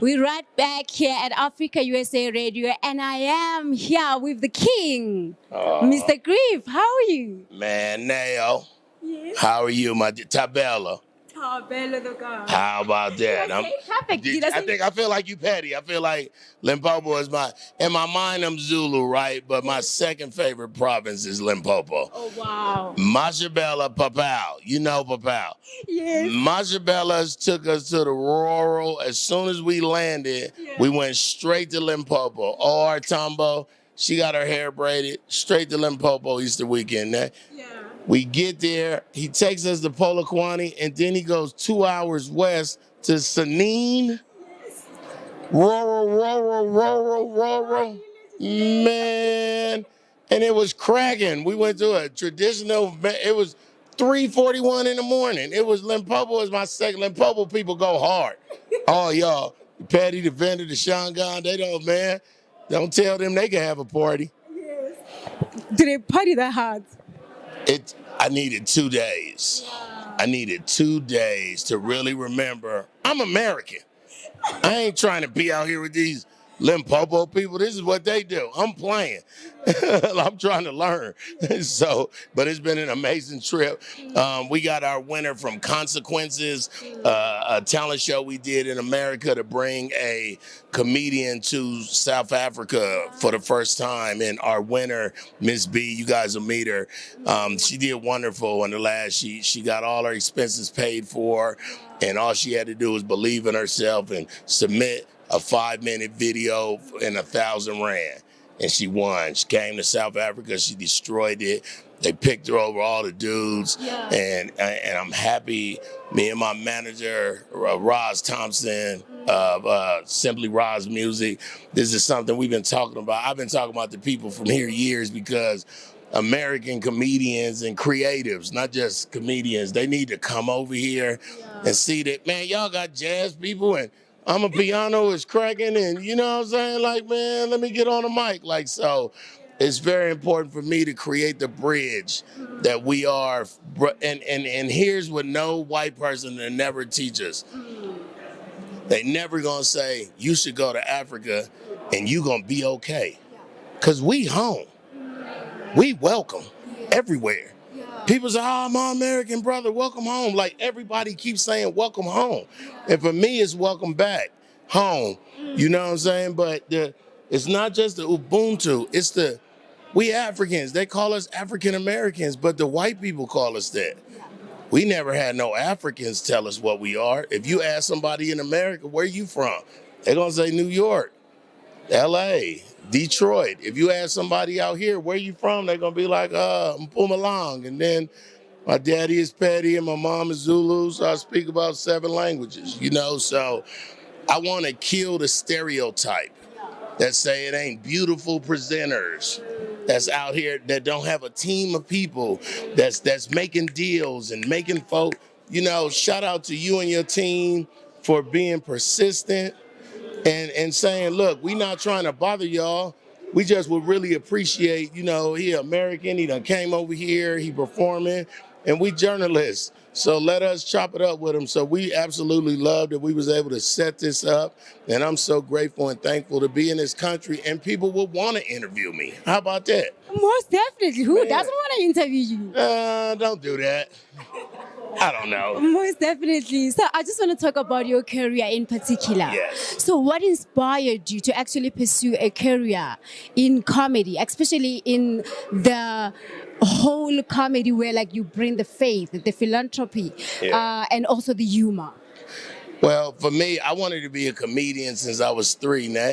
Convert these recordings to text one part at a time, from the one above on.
We're right back here at Africa USA Radio, and I am here with the king, Mr. Griff. How are you? Man, Neo, Yes. how are you, my Tabella? Oh, bello the God. How about that? Did I say perfect? Did I say- I feel like you petty. I feel like Limpopo is in my mind I'm Zulu, right? But my second favorite province is Limpopo. Oh, wow. Mashabella Papau. You know Papau. Yes. Mashabella's took us to the rural. As soon as we landed, we went straight to Limpopo. O.R. Tombo, she got her hair braided, straight to Limpopo Easter weekend. Yeah. We get there, he takes us to Polokwane, and then he goes 2 hours west to Sanine. Rural. Man. And it was cracking. We went to a traditional, it was 3:41 in the morning. It was Limpopo is my second. Limpopo people go hard. Oh, y'all, Patty, the vendor, the Shangan, they don't, man. Don't tell them they can have a party. Yes. Did they party that hard? I needed 2 days. Wow. I needed 2 days to really remember I'm American. I ain't trying to be out here with these Limpopo people. This is what they do. I'm playing. I'm trying to learn. But it's been an amazing trip. We got our winner from Consequences, a talent show we did in America to bring a comedian to South Africa for the first time. And our winner, Miss B, you guys will meet her. She did wonderful in the last. She got all her expenses paid for, and all she had to do was believe in herself and submit a 5-minute video in 1,000 rand. And she won. She came to South Africa. She destroyed it. They picked her over all the dudes. Yeah. And I'm happy. Me and my manager, Roz Thompson of Simply Roz Music. This is something we've been talking about. I've been talking about the people from here years because American comedians and creatives, not just comedians, they need to come over here and see that, man, y'all got jazz people and I'm a piano is cracking, and you know what I'm saying? Like, man, let me get on the mic. Like, so it's very important for me to create the bridge that we are. And here's what no white person will never teach us. They never gonna say, you should go to Africa and you gonna be okay. Because we home. We welcome everywhere. People say, oh, my American brother, welcome home. Like everybody keeps saying, welcome home. And for me, it's welcome back home. You know what I'm saying? But it's not just the Ubuntu. It's we Africans. They call us African Americans, but the white people call us that. We never had no Africans tell us what we are. If you ask somebody in America, where you from? They're going to say New York, L.A., Detroit. If you ask somebody out here, where you from? They're going to be like, I'm Mpumalanga. And then my daddy is Petty and my mom is Zulu, so I speak about 7 languages, you know? So I want to kill the stereotype that say it ain't beautiful presenters that's out here that don't have a team of people that's making deals and making folk, you know, shout out to you and your team for being persistent and saying, look, we not trying to bother y'all. We just would really appreciate, you know, he American, he done came over here, he performing, and we journalists. So let us chop it up with him. So we absolutely love that we was able to set this up. And I'm so grateful and thankful to be in this country and people will want to interview me. How about that? Most definitely. Who doesn't want to interview you? Don't do that. I don't know. Most definitely. So I just want to talk about your career in particular. Yes. So what inspired you to actually pursue a career in comedy, especially in the whole comedy where like you bring the faith, the philanthropy, and also the humor? Well, for me, I wanted to be a comedian since I was 3, nah?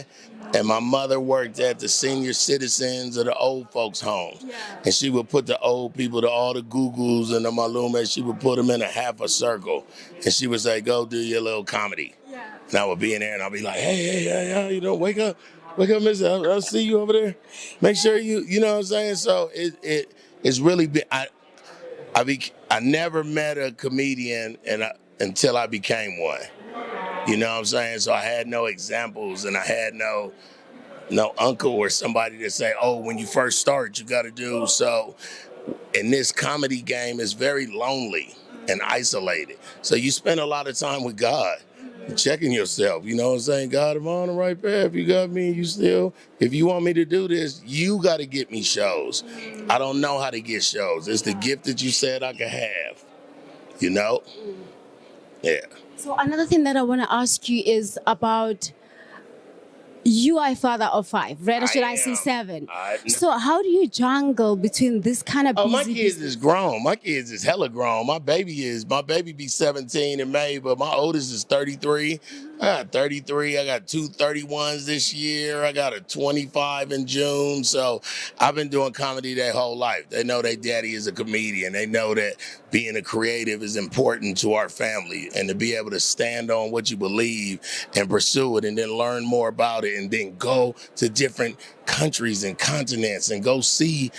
And my mother worked at the senior citizens of the old folks' homes. Yeah. And she would put the old people, all the Googles and the Malumes, she would put them in a half a circle. And she would say, go do your little comedy. Yeah. And I would be in there and I'd be like, hey, you know, wake up, mister. I'll see you over there. Make sure you know what I'm saying? So it's really been, I never met a comedian until I became one. You know what I'm saying? So I had no examples and I had no uncle or somebody to say, oh, when you first start, you got to do. So in this comedy game, it's very lonely and isolated. So you spend a lot of time with God. checking yourself. You know what I'm saying? God, am I on the right path? You got me, you still. If you want me to do this, you got to get me shows. I don't know how to get shows. It's the gift that you said I could have. You know? Yeah. So another thing that I want to ask you is about you are a father of 5, right? Or should I say 7? So how do you jungle between this kind of busy my kids business? is grown. My kids is hella grown. My baby be 17 in May, but my oldest is 33. I got 33. I got 2 31s this year. I got a 25 in June. So I've been doing comedy their whole life. They know their daddy is a comedian. They know that being a creative is important to our family, and to be able to stand on what you believe and pursue it and then learn more about it and then go to different countries and continents and go see.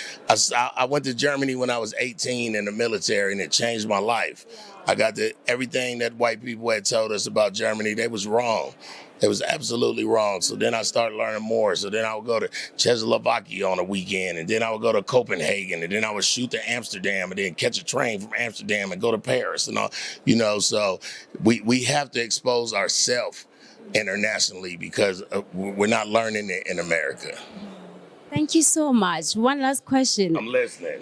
I went to Germany when I was 18 in the military, and it changed my life. I got everything that white people had told us about Germany, they was wrong. It was absolutely wrong. So then I started learning more. So then I would go to Czechoslovakia on a weekend, and then I would go to Copenhagen, and then I would shoot to Amsterdam, and then catch a train from Amsterdam and go to Paris and all. You know, so we have to expose ourselves internationally, because we're not learning it in America. Thank you so much. One last question. I'm listening.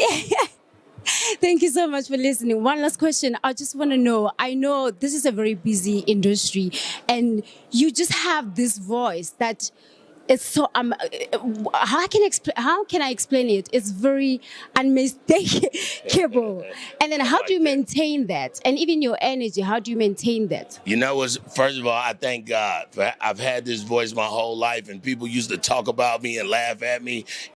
Thank you so much for listening. One last question. I just want to know, I know this is a very busy industry, and you just have this voice that is so how can I explain it? It's very unmistakable. And then how do you maintain that? And even your energy, how do you maintain that? You know, first of all, I thank God. I've had this voice my whole life, and people used to talk about me and laugh at me.